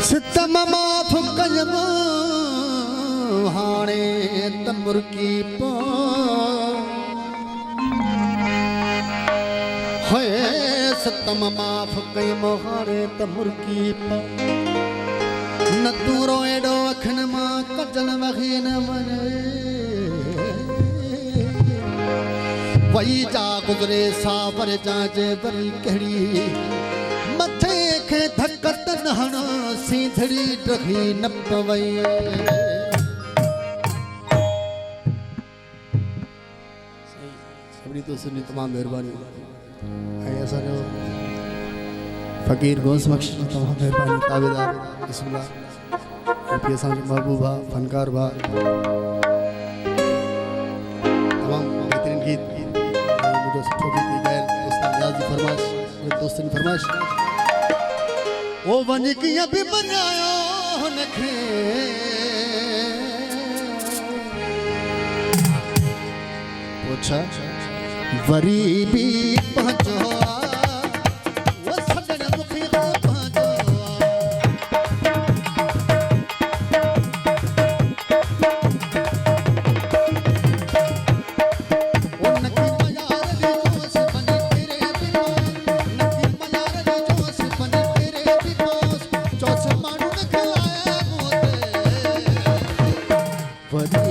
सितम माफ कयम हाणे त मुर्गी पो है सितम माफ कयम हाणे त मुर्गी पो न तू रोएडो अखन मां कजल वही न वने वही जा गुजरे सावर जाजे वरी कहिड़ी मथे खे धकत नहण सीधड़ी ड्रखी न पवई सभी तो सुनी तमाम मेहरबानी है ऐसा जो फकीर गोस बख्श तमाम मेहरबानी ताबेदार बिस्मिल्लाह पी असां महबूबा फनकार भा तमाम बेहतरीन गीत मुझे सुठो गीत ॻाइल दोस्तन नियाज़ जी फरमाइश दोस्तन फरमाइश ओ वञ कीअं बि मञायो हुनखे पुछा वरी बि पंहिंजो वो छॾण मूंखे पंहिंजो उनखे मयार जोश बने तेरे बिना नकी मयार जोश बने तेरे बिना चौस माण्हू न खिलाए मोते